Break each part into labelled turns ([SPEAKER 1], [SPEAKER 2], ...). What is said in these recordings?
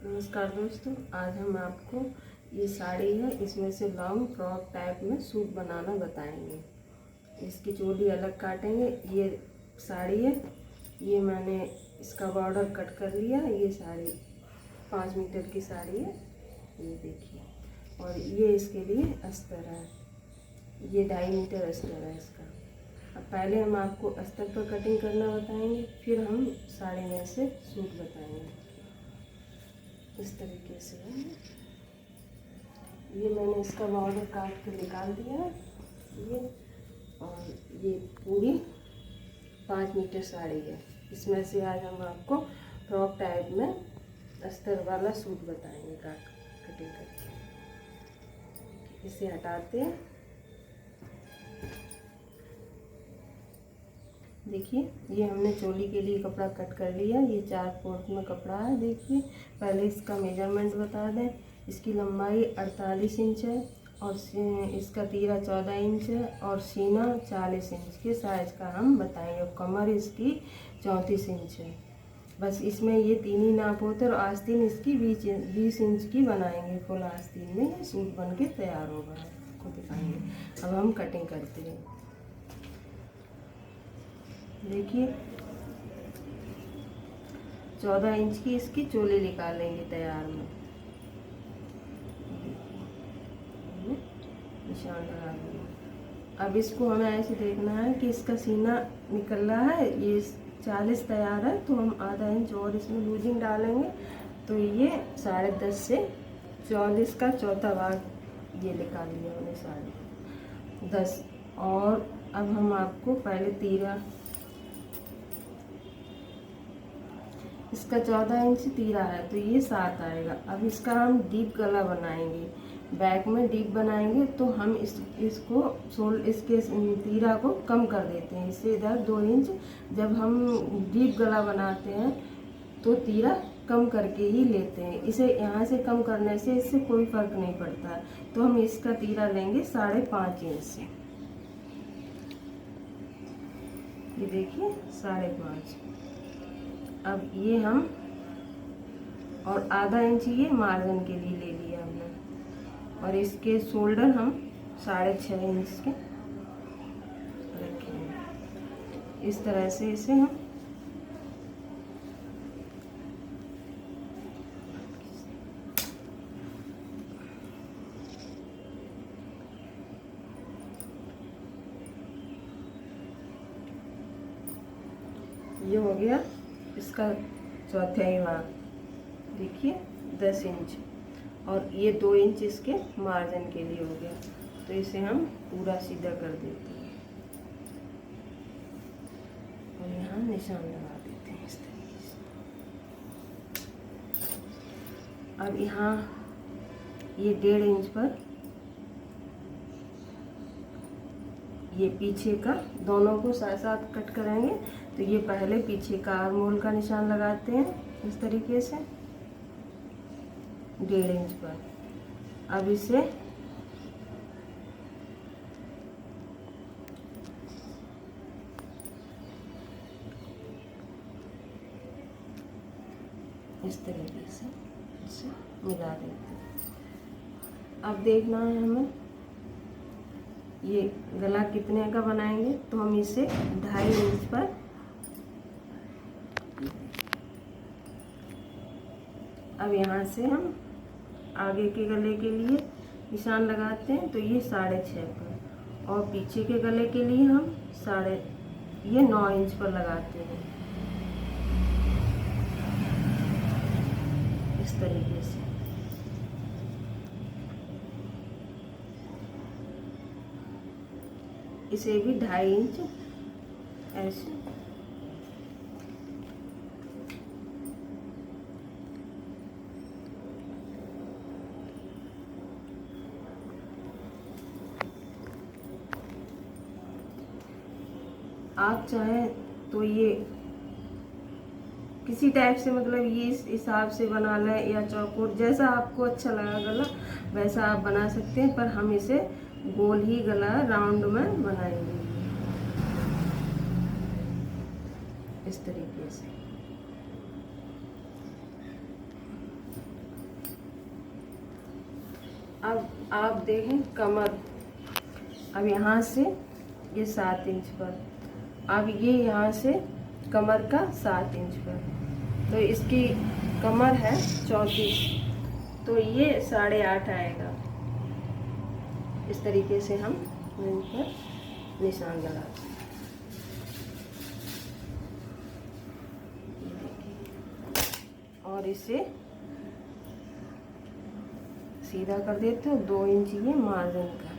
[SPEAKER 1] नमस्कार दोस्तों, आज हम आपको ये साड़ी है, इसमें से लॉन्ग फ्रॉक टाइप में सूट बनाना बताएंगे। इसकी चोली अलग काटेंगे। ये साड़ी है, ये मैंने इसका बॉर्डर कट कर लिया। ये साड़ी 5 मीटर की साड़ी है, ये देखिए। और ये इसके लिए अस्तर है, ये 2.5 मीटर अस्तर है इसका। अब पहले हम आपको अस्तर पर कटिंग करना बताएंगे, फिर हम साड़ी में से सूट बताएंगे। इस तरीके से है। ये मैंने इसका बॉर्डर काट के निकाल दिया है ये। और ये पूरी 5 मीटर साड़ी है। इसमें से आज हम आपको फ्रॉक टाइप में अस्तर वाला सूट बताएंगे कटिंग करके। इसे हटाते हैं। देखिए, ये हमने चोली के लिए कपड़ा कट कर लिया। ये 4 फोर्थ में कपड़ा है। देखिए, पहले इसका मेजरमेंट बता दें। इसकी लंबाई 48 इंच है और इसका तीरा 14 इंच है और सीना 40 इंच के साइज का हम बताएंगे। और कमर इसकी 34 इंच है। बस इसमें ये 3 ही नाप होते हैं और आस्तीन इसकी 20 इंच की बनाएंगे। फुल आस्तीन में ये सूट बन के तैयार होगा, आपको दिखाएंगे। अब हम कटिंग करते हैं। देखिए, 14 इंच की इसकी चोली निकालेंगे तैयार में। निशान लगा देंगे। अब इसको हमें ऐसे देखना है कि इसका सीना निकल रहा है। ये 40 तैयार है, तो हम आधा इंच और इसमें लूजिंग डालेंगे। तो ये 10.5 से 44 का चौथा भाग ये निकाल लिया हमने 10.5। और अब हम आपको पहले तीरा, इसका 14 इंच तीरा है तो ये 7 आएगा। अब इसका हम डीप गला बनाएंगे, बैक में डीप बनाएंगे। तो हम इसको इसके तीरा को कम कर देते हैं, इससे इधर 2 इंच। जब हम डीप गला बनाते हैं तो तीरा कम करके ही लेते हैं। इसे यहाँ से कम करने से इससे कोई फर्क नहीं पड़ता। तो हम इसका तीरा लेंगे 5.5 इंच से। ये देखिए 5.5। अब ये हम और आधा इंच ये मार्जिन के लिए ले लिया हमने। और इसके शोल्डर हम 6.5 इंच के रखेंगे। इस तरह से इसे हम ये हो गया इसका चौथाई भाग। देखिए 10 इंच और ये 2 इंच इसके मार्जिन के लिए हो गया। तो इसे हम पूरा सीधा कर देते हैं और यहाँ निशान लगा देते हैं इस तरीके से। अब यहाँ ये 1.5 इंच पर ये पीछे का दोनों को साथ साथ कट करेंगे। तो ये पहले पीछे का आर्म होल का निशान लगाते हैं इस तरीके से 1.5 इंच पर। अब इसे इस तरीके से इसे मिला देते हैं। अब देखना है हमें ये गला कितने का बनाएंगे। तो हम इसे 2.5 इंच पर अब यहाँ से हम आगे के गले के लिए निशान लगाते हैं। तो ये 6.5 पर और पीछे के गले के लिए हम 9 इंच पर लगाते हैं इस तरीके से। इसे भी 2.5 इंच ऐसे आप चाहें तो ये किसी टाइप से, मतलब ये इस हिसाब से बना लें या चौकोर, जैसा आपको अच्छा लगा गला वैसा आप बना सकते हैं। पर हम इसे गोल ही गला राउंड में बनाएंगे इस तरीके से। अब आप देखें कमर, अब यहाँ से ये 7 इंच पर, अब ये यहाँ से कमर का 7 इंच पर, तो इसकी कमर है 34, तो ये 8.5 आएगा। इस तरीके से हम इन पर निशान लगाते हैं। और इसे सीधा कर देते हो, 2 इंच ये मार्जिन का।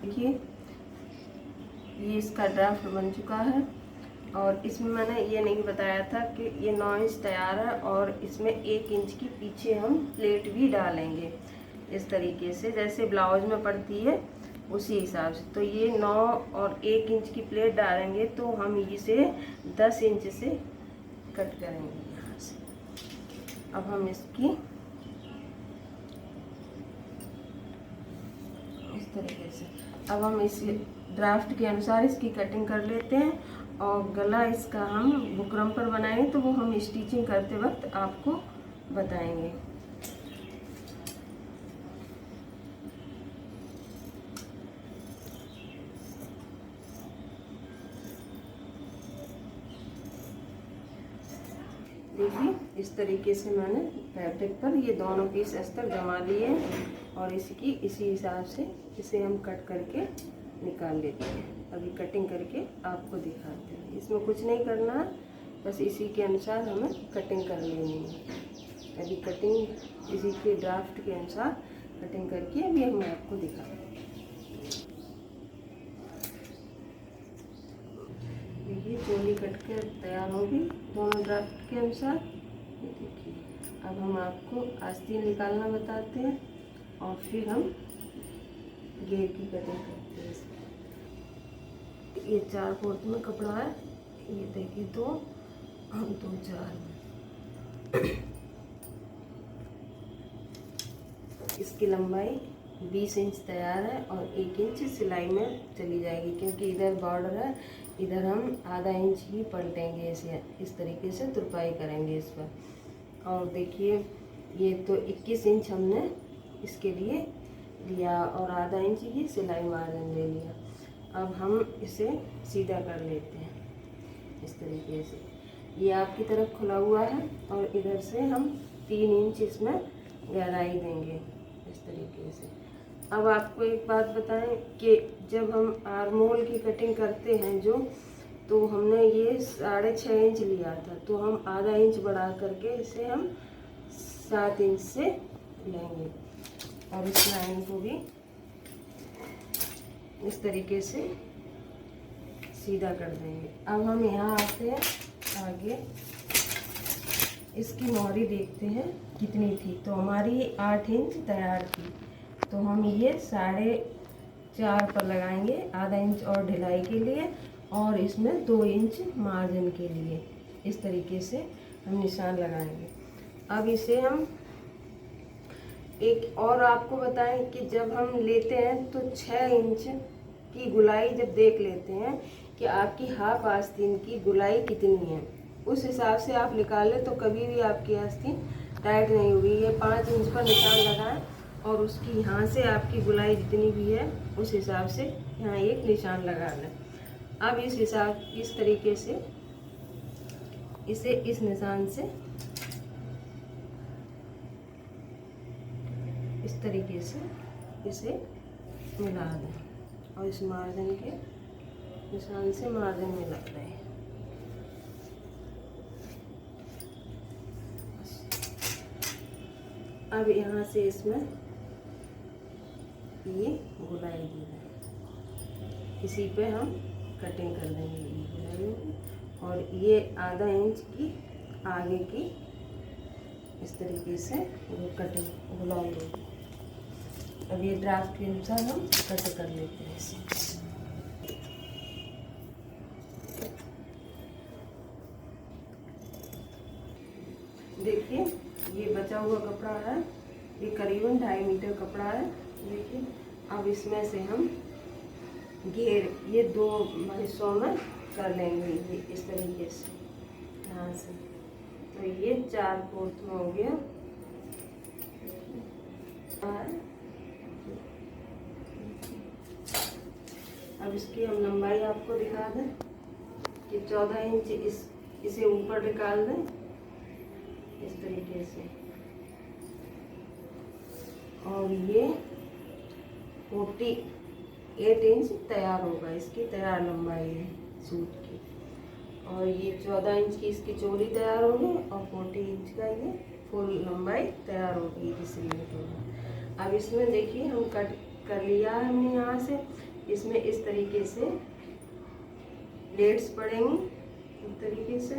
[SPEAKER 1] देखिए ये इसका ड्राफ्ट बन चुका है, और इसमें मैंने ये नहीं बताया था कि ये 9 इंच तैयार है, और इसमें 1 इंच की पीछे हम प्लेट भी डालेंगे इस तरीके से, जैसे ब्लाउज में पड़ती है उसी हिसाब से। तो ये 9 और 1 इंच की प्लेट डालेंगे, तो हम इसे 10 इंच से कट करेंगे यहाँ से। अब हम इसकी इस तरीके से, अब हम इस ड्राफ्ट के अनुसार इसकी कटिंग कर लेते हैं, और गला इसका हम बुकरम पर बनाएंगे, तो वो हम स्टिचिंग करते वक्त आपको बताएंगे। देखिए इस तरीके से मैंने फैब्रिक पर ये दोनों पीस अस्तर जमा लिए, और इसकी इसी हिसाब से इसे हम कट करके निकाल लेते हैं। अभी कटिंग करके आपको दिखाते हैं। इसमें कुछ नहीं करना, बस इसी के अनुसार हमें कटिंग कर लेनी है। अभी कटिंग इसी के ड्राफ्ट के अनुसार कटिंग करके अभी हम आपको दिखाते हैं। देखिए चोली कट कर तैयार होगी दोनों ड्राफ्ट के अनुसार। ये देखिए, अब हम आपको आस्तीन निकालना बताते हैं, और फिर हम घेर की कटिंग करते हैं। ये 4/4 में कपड़ा है, ये देखिए 2 हम 2 4 इसकी लंबाई 20 इंच तैयार है, और 1 इंच सिलाई में चली जाएगी, क्योंकि इधर बॉर्डर है, इधर हम आधा इंच ही पलटेंगे इसे, इस तरीके से तुरपाई करेंगे इस पर। और देखिए ये तो 21 इंच हमने इसके लिए लिया, और आधा इंच ये सिलाई मार्जिन ले लिया। अब हम इसे सीधा कर लेते हैं इस तरीके से। ये आपकी तरफ खुला हुआ है, और इधर से हम 3 इंच इसमें गहराई देंगे इस तरीके से। अब आपको एक बात बताएं कि जब हम आर्महोल की कटिंग करते हैं तो हमने ये 6.5 इंच लिया था, तो हम आधा इंच बढ़ा करके इसे हम 7 इंच से लेंगे, और इस लाइन को भी इस तरीके से सीधा कर देंगे। अब हम यहाँ आते हैं आगे, इसकी मोहरी देखते हैं कितनी थी, तो हमारी 8 इंच तैयार थी, तो हम ये 4.5 पर लगाएंगे, आधा इंच और ढिलाई के लिए, और इसमें 2 इंच मार्जिन के लिए इस तरीके से हम निशान लगाएंगे। अब इसे हम एक और आपको बताएं कि जब हम लेते हैं तो 6 इंच की गुलाई जब देख लेते हैं कि आपकी हाफ आस्तीन की गुलाई कितनी है, उस हिसाब से आप निकाल लें, तो कभी भी आपकी आस्तीन टाइट नहीं होगी। ये 5 इंच पर निशान लगाएं, और उसकी यहाँ से आपकी गुलाई जितनी भी है उस हिसाब से यहाँ एक निशान लगा लें। अब इस तरीके से इसे इस निशान से इस तरीके से इसे मिला दें, और इस मार्जिन के निशान से मार्जिन मिला दें। अब यहाँ से इसमें ये गुलाई दी है, इसी पे हम कटिंग कर देंगे ये गुलाई की, और ये आधा इंच की आगे की इस तरीके से कटिंग गुलाई होगी। अब ये ड्राफ्ट के अनुसार हम कट कर लेते हैं इसे। देखिए ये बचा हुआ कपड़ा है, ये करीबन 2.5 मीटर कपड़ा है। देखिए अब इसमें से हम घेर ये 2 हिस्सों में कर लेंगे ये इस तरीके से यहाँ से। तो ये 4/4 में हो गया। अब इसकी हम लंबाई आपको दिखा दें कि 14 इंच इसे ऊपर निकाल दें इस तरीके से, और ये 48 इंच तैयार होगा। इसकी तैयार लंबाई है सूट की, और ये 14 इंच की इसकी चोली तैयार होगी और 40 इंच का ये फुल लंबाई तैयार होगी इस रिलेट होगा। अब इसमें देखिए हम कट कर लिया है हमने यहाँ से। इसमें इस तरीके से प्लेट्स पड़ेंगी इस तरीके से।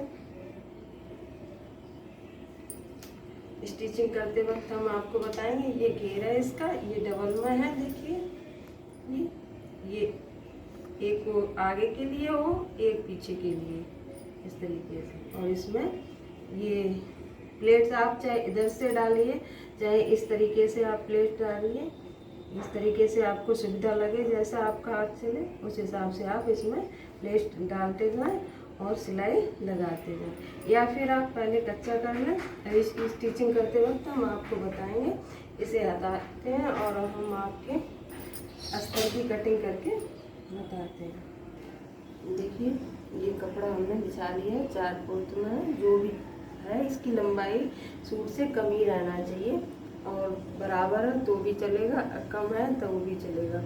[SPEAKER 1] स्टिचिंग करते वक्त हम आपको बताएंगे। ये घेर है इसका, ये डबल में है। देखिए ये एक वो आगे के लिए हो, एक पीछे के लिए इस तरीके से। और इसमें ये प्लेट्स आप चाहे इधर से डालिए, चाहे इस तरीके से आप प्लेट डालिए। इस तरीके से आपको सुविधा लगे, जैसा आपका हाथ चले उस हिसाब से आप इसमें प्लेट डालते जाएं और सिलाई लगाते जाएं। या फिर आप पहले कच्चा कर लें। अब इसकी स्टिचिंग करते वक्त हम आपको बताएंगे। इसे हटाते हैं और हम आपके अस्तर की कटिंग करके बताते हैं। देखिए ये कपड़ा हमने बिछा लिया है, 4/4 में है। जो भी है इसकी लंबाई सूट से कम ही रहना चाहिए, और बराबर है तो भी चलेगा, कम है तो भी चलेगा।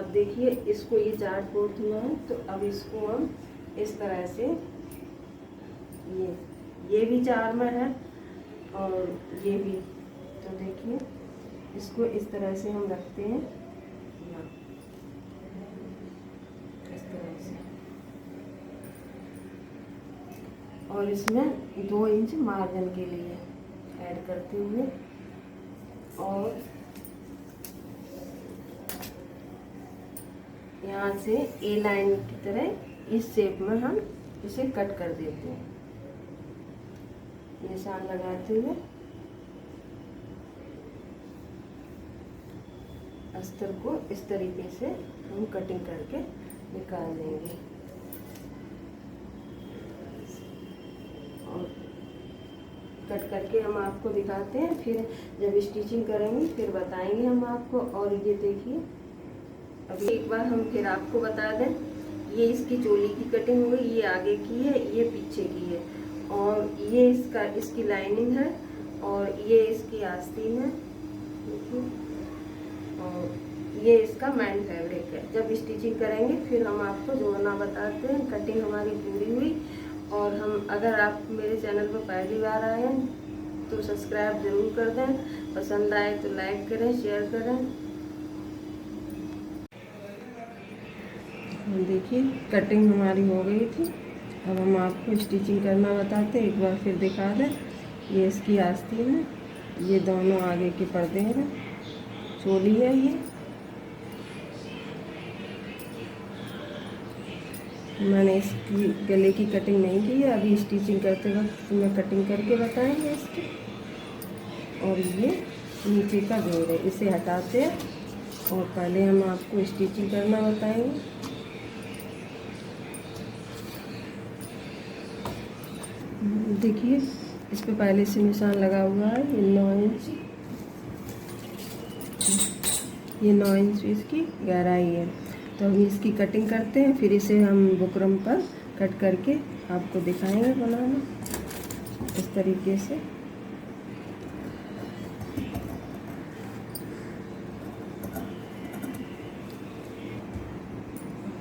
[SPEAKER 1] अब देखिए इसको ये 4/4 में है, तो अब इसको हम इस तरह से ये भी 4 में है और ये भी। तो देखिए इसको इस तरह से हम रखते हैं इस तरह से, और इसमें 2 इंच मार्जिन के लिए ऐड करते हुए, और यहाँ से ए लाइन की तरह इस शेप में हम इसे कट कर देते हैं निशान लगाते हुए। अस्तर को इस तरीके से हम कटिंग करके निकाल देंगे, और कट करके हम आपको दिखाते हैं। फिर जब स्टिचिंग करेंगे फिर बताएंगे हम आपको। और ये देखिए अभी एक बार हम फिर आपको बता दें, ये इसकी चोली की कटिंग हुई, ये आगे की है, ये पीछे की है, और ये इसकी लाइनिंग है, और ये इसकी आस्तीन है देखिए, और ये इसका मेन फैब्रिक है। जब स्टिचिंग करेंगे फिर हम आपको जोड़ना बताते हैं। कटिंग हमारी पूरी हुई। और हम अगर आप मेरे चैनल पर पहली बार आए हैं तो सब्सक्राइब ज़रूर कर दें, पसंद आए तो लाइक करें, शेयर करें। देखिए कटिंग हमारी हो गई थी। अब हम आपको स्टिचिंग करना बताते हैं, एक बार फिर दिखा दें। ये इसकी आस्तीन है, ये दोनों आगे के पर्दे हैं, चोली है ये। मैंने इसकी गले की कटिंग नहीं की है, अभी स्टिचिंग करते वक्त मैं कटिंग करके बताएंगे इसकी। और ये नीचे का घेर है, इसे हटाते हैं और पहले हम आपको स्टिचिंग करना बताएंगे। देखिए इस पे पहले से निशान लगा हुआ है, ये 9 इंच, ये 9 इंच इसकी गहराई है। तो अभी इसकी कटिंग करते हैं, फिर इसे हम बुकरम पर कट करके आपको दिखाएंगे बनाना इस तरीके से।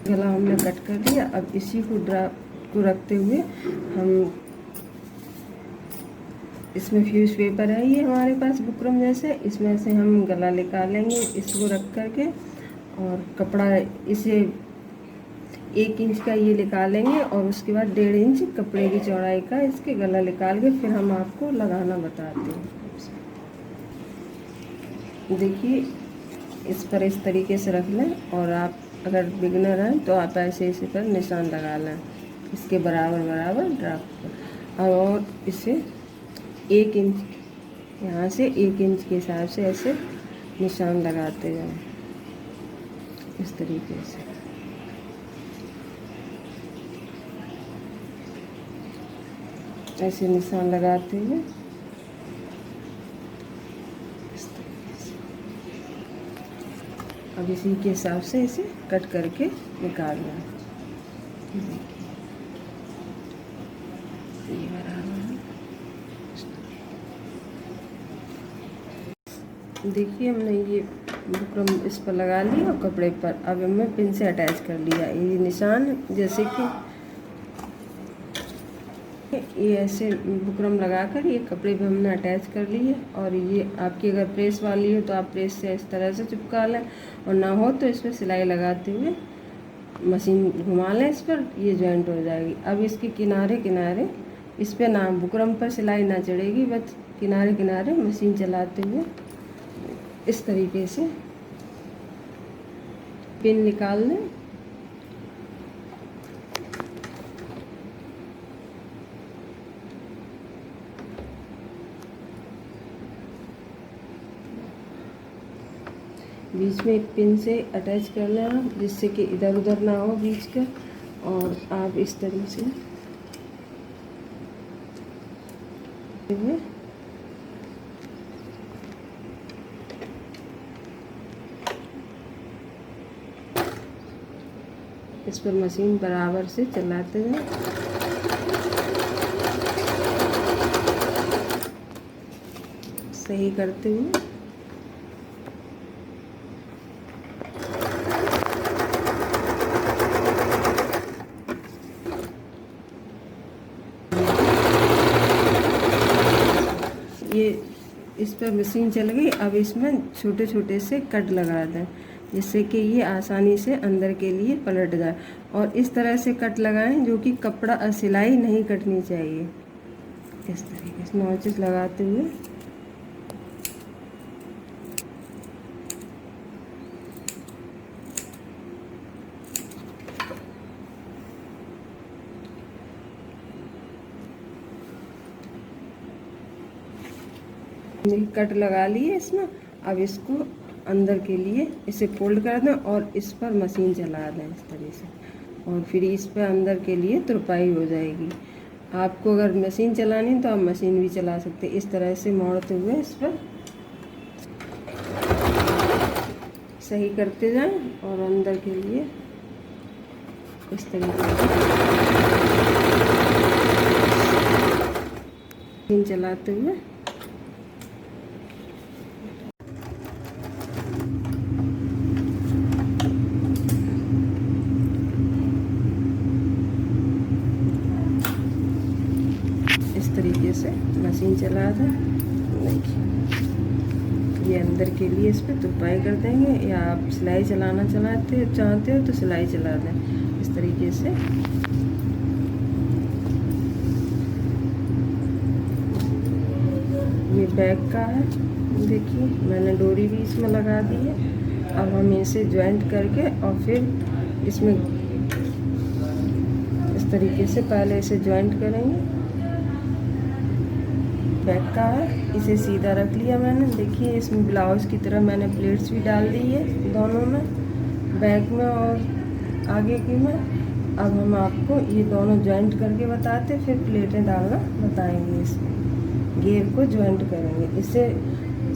[SPEAKER 1] गला हमने कट कर दिया। अब इसी को रखते हुए हम इसमें फ्यूज पेपर है ये हमारे पास बुकरम जैसे, इसमें से हम गला निकालेंगे इसको रख करके, और कपड़ा इसे 1 इंच का ये निकालेंगे, और उसके बाद 1.5 इंच कपड़े की चौड़ाई का इसके गला निकाल के फिर हम आपको लगाना बताते हैं। देखिए इस पर इस तरीके से रख लें, और आप अगर बिगनर हैं तो आप ऐसे इसी पर निशान लगा लें, इसके बराबर बराबर ड्राफ्ट पर, और इसे 1 इंच यहाँ से 1 इंच के हिसाब से ऐसे निशान लगाते जाएं इस तरीके से। ऐसे निशान लगाते हुए अब इसी के हिसाब से इसे कट करके निकालना है। ये बराबर है। देखिए हमने ये बुकरम इस पर लगा लिया और कपड़े पर अब हमने पिन से अटैच कर लिया। ये निशान जैसे कि ये ऐसे बुकरम लगाकर ये कपड़े पे हमने अटैच कर ली है। और ये आपकी अगर प्रेस वाली हो तो आप प्रेस से इस तरह से चिपका लें, और ना हो तो इस पर सिलाई लगाते हुए मशीन घुमा लें इस पर, ये जॉइंट हो जाएगी। अब इसके किनारे किनारे इस पर ना बुकरम पर सिलाई ना चढ़ेगी, बस किनारे किनारे मशीन चलाते हुए इस तरीके से पिन निकाल लें। बीच में एक पिन से अटैच कर लेना जिससे कि इधर उधर ना हो बीच का। और आप इस तरह से इस पर मशीन बराबर से चलाते हुए सही करते हुए ये इस पर मशीन चल गई। अब इसमें छोटे छोटे से कट लगा दें जिससे कि ये आसानी से अंदर के लिए पलट जाए। और इस तरह से कट लगाएं जो कि कपड़ा सिलाई नहीं कटनी चाहिए। इस तरीके से नॉचेस लगाते हुए कट लगा लिए इसमें। अब इसको अंदर के लिए इसे फोल्ड कर दें और इस पर मशीन चला दें इस तरह से, और फिर इस पर अंदर के लिए तुरपाई हो जाएगी। आपको अगर मशीन चलानी तो आप मशीन भी चला सकते। इस तरह से मोड़ते हुए इस पर सही करते जाएं और अंदर के लिए इस तरीके से मशीन चलाते हुए तरीके से मशीन चला दें। देखिए ये अंदर के लिए इस पर तुरपाई कर देंगे, या आप सिलाई चलाना चाहते हो तो सिलाई चला दें इस तरीके से। ये बैक का है, देखिए मैंने डोरी भी इसमें लगा दी है। अब हम इसे ज्वाइंट करके और फिर इसमें इस तरीके से पहले इसे ज्वाइंट करेंगे। बैक का है, इसे सीधा रख लिया मैंने। देखिए इसमें ब्लाउज की तरह मैंने प्लेट्स भी डाल दी है दोनों में, बैक में और आगे की में। अब हम आपको ये दोनों ज्वाइंट करके बताते, फिर प्लेटें डालना बताएंगे। इसमें घेर को ज्वाइंट करेंगे, इसे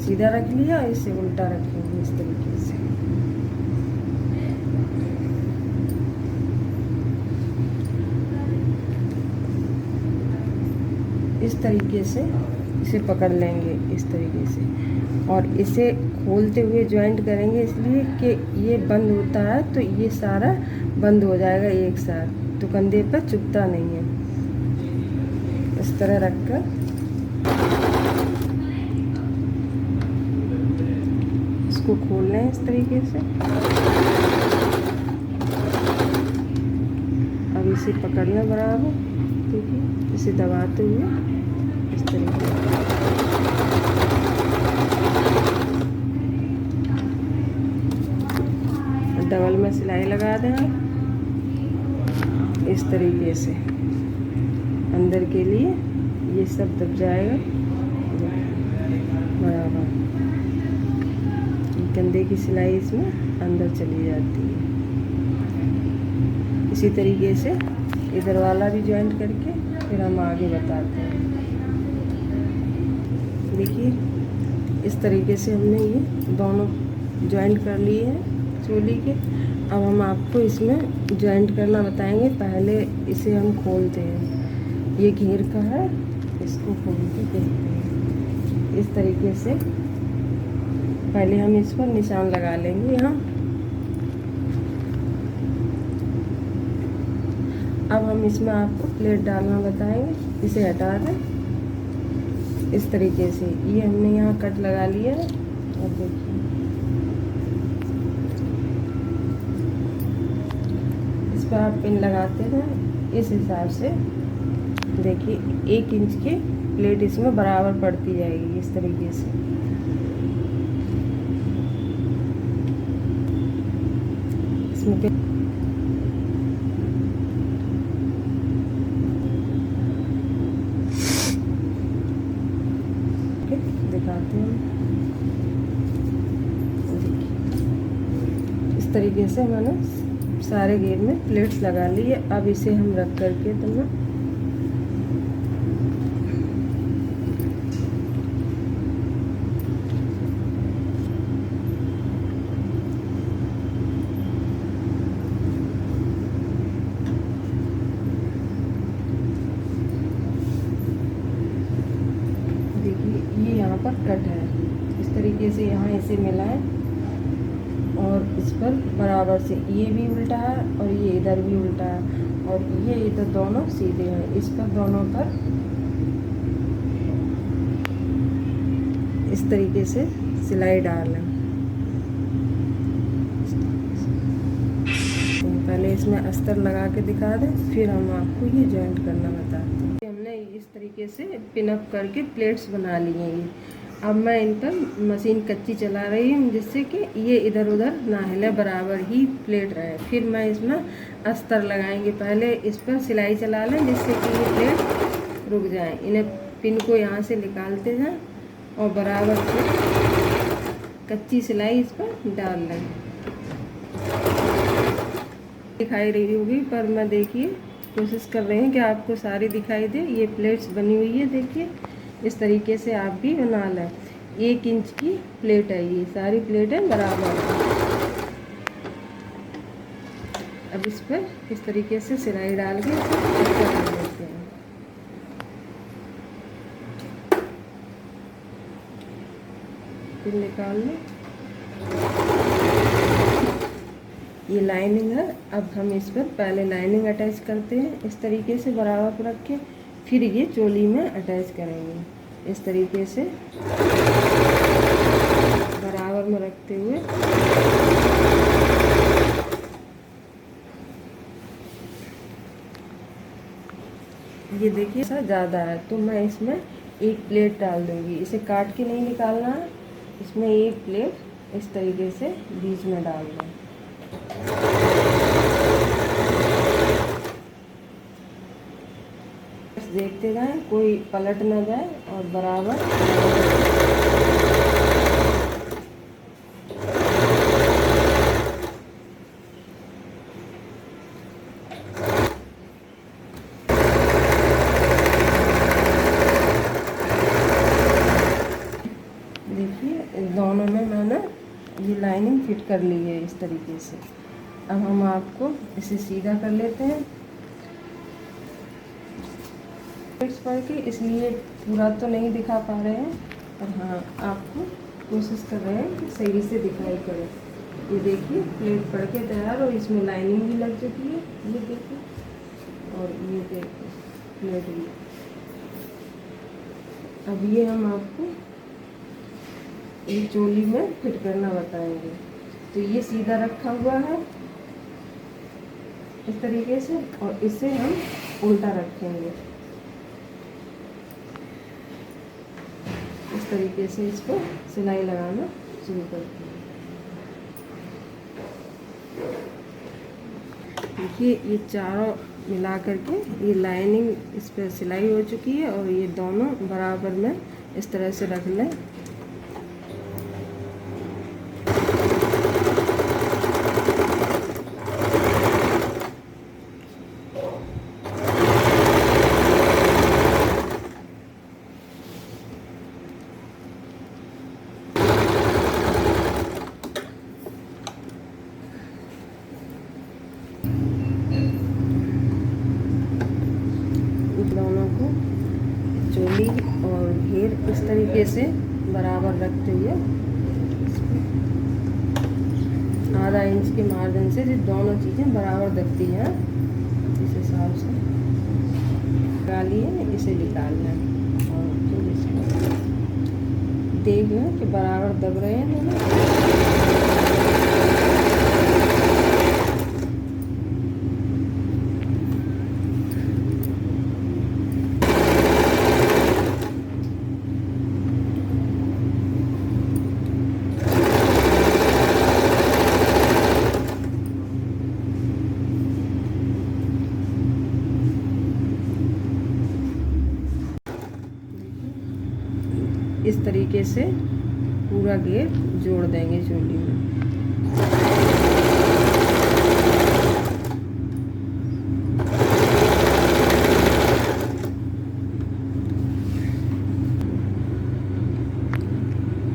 [SPEAKER 1] सीधा रख लिया, इसे उल्टा रखेंगे इस तरीके से। इस तरीके से इसे पकड़ लेंगे इस तरीके से, और इसे खोलते हुए ज्वाइंट करेंगे इसलिए कि ये बंद होता है तो ये सारा बंद हो जाएगा एक साथ, तो कंधे पर चुभता नहीं है। इस तरह रखकर इसको खोल लें इस तरीके से। अब इसे पकड़ना बराबर, देखिए इसे दबाते हुए इस तरीके से। डबल में सिलाई लगा दें इस तरीके से, अंदर के लिए ये सब दब जाएगा बराबर। कंधे की सिलाई इसमें अंदर चली जाती है। इसी तरीके से इधर वाला भी ज्वाइंट करके फिर हम आगे बताते हैं। देखिए इस तरीके से हमने ये दोनों जॉइंट कर लिए हैं चोली के। अब हम आपको इसमें जॉइंट करना बताएंगे। पहले इसे हम खोलते हैं, ये घेर का है, इसको खोल के देखते हैं। इस तरीके से पहले हम इस पर निशान लगा लेंगे यहाँ। अब हम इसमें आपको प्लेट डालना बताएंगे। इसे हटा दें इस तरीके से। ये हमने यहाँ कट लगा लिया है। और देखिए इस पर आप पिन लगाते हैं इस हिसाब से। देखिए 1 इंच की प्लेट इसमें बराबर पड़ती जाएगी इस तरीके से। इसमें दिखाते हैं। इस तरीके से मैंने सारे घेर में प्लेट्स लगा ली है। अब इसे हम रख करके तो ना ये यहाँ पर कट है। इस तरीके से यहाँ इसे मिलाएं और इस पर बराबर से ये भी उल्टा है और ये इधर भी उल्टा है और ये इधर दोनों सीधे हैं। इस पर दोनों पर इस तरीके से सिलाई डाल लें। पहले इसमें अस्तर लगा के दिखा दें, फिर हम आपको ये जॉइंट करना बताते हैं। हमने इस तरीके से पिनअप करके प्लेट्स बना लिए हैं। अब मैं इन पर मशीन कच्ची चला रही हूँ जिससे कि ये इधर उधर ना हिले, बराबर ही प्लेट रहे। फिर मैं इसमें अस्तर लगाएंगे। पहले इस पर सिलाई चला लें जिससे कि ये प्लेट रुक जाए। इन्हें पिन को यहाँ से निकालते जाएं और बराबर से कच्ची सिलाई इस पर डाल लें। दिखाई रही होगी पर मैं देखिए कोशिश कर रहे हैं कि आपको सारी दिखाई दे। ये प्लेट्स बनी हुई है, देखिए इस तरीके से आप भी बना लें। 1 इंच की प्लेट है, ये सारी प्लेटें बराबर हैं। अब इस पर इस तरीके से सिलाई डाल के इसे कर लेते हैं। फिर निकाल लें। ये लाइनिंग है। अब हम इस पर पहले लाइनिंग अटैच करते हैं इस तरीके से बराबर पर रख के, फिर ये चोली में अटैच करेंगे इस तरीके से बराबर में रखते हुए। ये देखिए सा ज़्यादा है तो मैं इसमें 1 प्लेट डाल दूँगी। इसे काट के नहीं निकालना है, इसमें 1 प्लेट इस तरीके से बीच में डाल दें। देखते जाएं कोई पलट ना जाए और बराबर देखिए दोनों में मैंने ये लाइनिंग फिट कर ली है इस तरीके से। अब हम आपको इसे सीधा कर लेते हैं पढ़ के, इसलिए पूरा तो नहीं दिखा पा रहे हैं और हाँ आपको कोशिश कर रहे हैं कि सही से दिखाई पड़े। ये देखिए प्लेट पढ़ के तैयार और इसमें लाइनिंग भी लग चुकी है, ये देखिए, और ये देखिए प्लेट भी। अब ये हम आपको ये चोली में फिट करना बताएंगे। तो ये सीधा रखा हुआ है इस तरीके से और इसे हम उल्टा रखेंगे इस तरीके से। इस पर सिलाई लगाना शुरू करते हैं। देखिए ये चारों मिला करके ये लाइनिंग इस पर सिलाई हो चुकी है और ये दोनों बराबर में इस तरह से रख लें। चोली और घेर इस तरीके से बराबर रखते हुए आधा इंच के मार्जिन से जो दोनों चीज़ें बराबर दबती हैं इस हिसाब से निकालिए, इसे निकालना है और फिर इसको देख लें कि बराबर दब रहे हैं दोनों। इस तरीके से पूरा घेर जोड़ देंगे चोली में।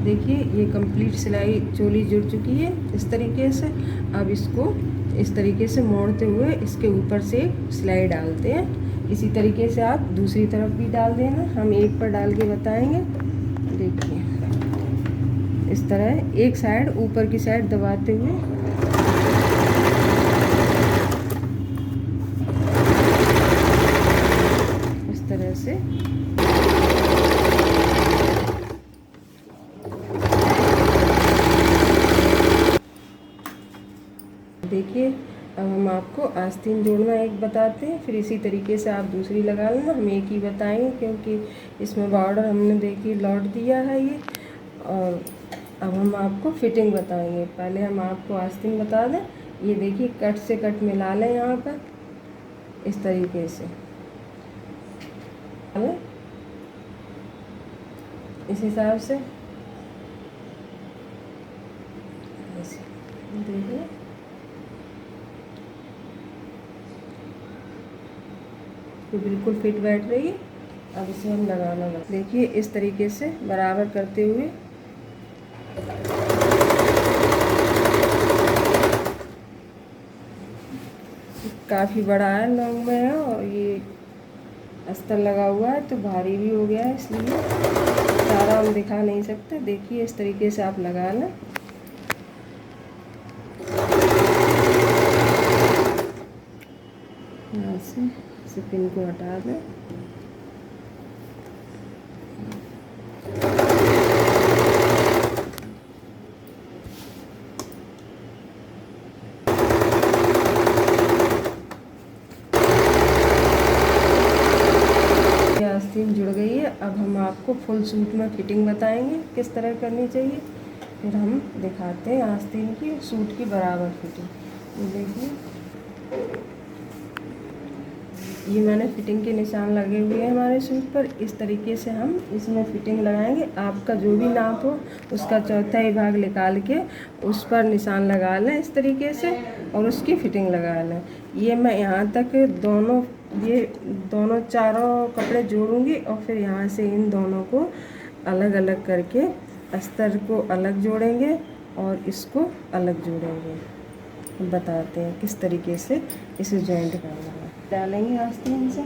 [SPEAKER 1] देखिए ये कंप्लीट सिलाई चोली जुड़ चुकी है इस तरीके से। अब इसको इस तरीके से मोड़ते हुए इसके ऊपर से सिलाई डालते हैं। इसी तरीके से आप दूसरी तरफ भी डाल देना, हम एक पर डाल के बताएंगे। देखिए इस तरह एक साइड ऊपर की साइड दबाते हुए इस तरह से देखिए। अब हम आपको आस्तीन जोड़ना एक बताते हैं, फिर इसी तरीके से आप दूसरी लगा लेना। हम एक ही बताएंगे क्योंकि इसमें बॉर्डर हमने देखिए लौट दिया है ये। और अब हम आपको फिटिंग बताएंगे। पहले हम आपको आस्तीन बता दें। ये देखिए कट से कट मिला लें यहाँ पर इस तरीके से, इस हिसाब से देखिए। तो बिल्कुल फिट बैठ रही है। अब इसे हम लगाना देखिए इस तरीके से बराबर करते हुए काफ़ी बड़ा है, लॉन्ग में है और ये अस्तर लगा हुआ है तो भारी भी हो गया है, इसलिए सारा हम दिखा नहीं सकते। देखिए इस तरीके से आप लगा लें। यहाँ से पिन को हटा दें। आस्तीन जुड़ गई है। अब हम आपको फुल सूट में फिटिंग बताएंगे किस तरह करनी चाहिए, फिर हम दिखाते हैं आस्तीन की सूट की बराबर फिटिंग। ये देखिए ये मैंने फिटिंग के निशान लगे हुए हैं हमारे सूट पर। इस तरीके से हम इसमें फिटिंग लगाएंगे। आपका जो भी नाप हो उसका चौथाई भाग निकाल के उस पर निशान लगा लें इस तरीके से और उसकी फिटिंग लगा लें। ये मैं यहाँ तक दोनों चारों कपड़े जोड़ूंगी और फिर यहाँ से इन दोनों को अलग अलग करके अस्तर को अलग जोड़ेंगे और इसको अलग जोड़ेंगे। बताते हैं किस तरीके से इसे जॉइंट करना है। डालेंगे आस्तीन से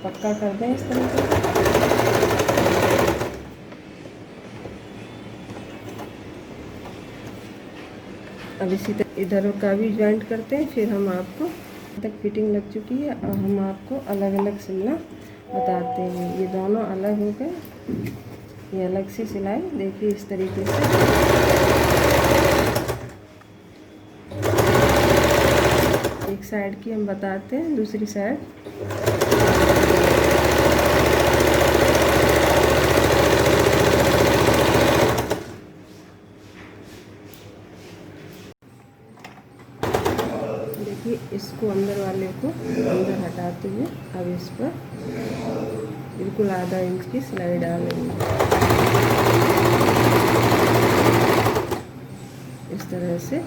[SPEAKER 1] पक्का कर दें इस तरीके से। अब इसी तरह इधर का भी जॉइंट करते हैं, फिर हम आपको तक फिटिंग लग चुकी है और हम आपको अलग अलग सिलना बताते हैं। ये दोनों अलग हो गए, ये अलग सी सिलाई देखिए इस तरीके से। साइड की हम बताते हैं, दूसरी साइड। देखिए इसको अंदर वाले को अंदर हटाते हुए अब इस पर बिल्कुल आधा इंच की सिलाई डालेंगे इस तरह से।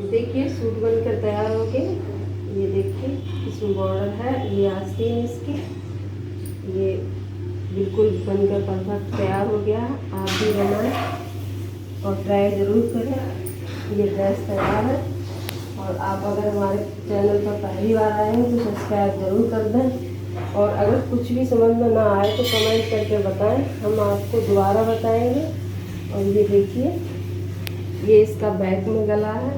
[SPEAKER 1] देखिए सूट बनकर तैयार हो गए। ये देखिए इसमें बॉर्डर है, ये आस्तीन इसकी, ये बिल्कुल बनकर परफेक्ट तैयार हो गया है। आप भी बनाएं और ट्राई ज़रूर करें। ये ड्रेस तैयार है। और आप अगर हमारे चैनल पर पहली बार आए हैं तो सब्सक्राइब ज़रूर कर दें। और अगर कुछ भी समझ में ना आए तो कमेंट करके बताएं, हम आपको दोबारा बताएंगे। और ये देखिए ये इसका बैक में गला है,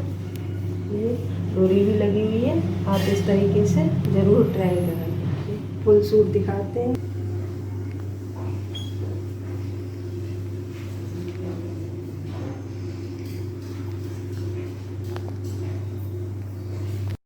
[SPEAKER 1] ये डोरी भी लगी हुई है। आप इस तरीके से ज़रूर ट्राई करें। फुल सूट दिखाते हैं।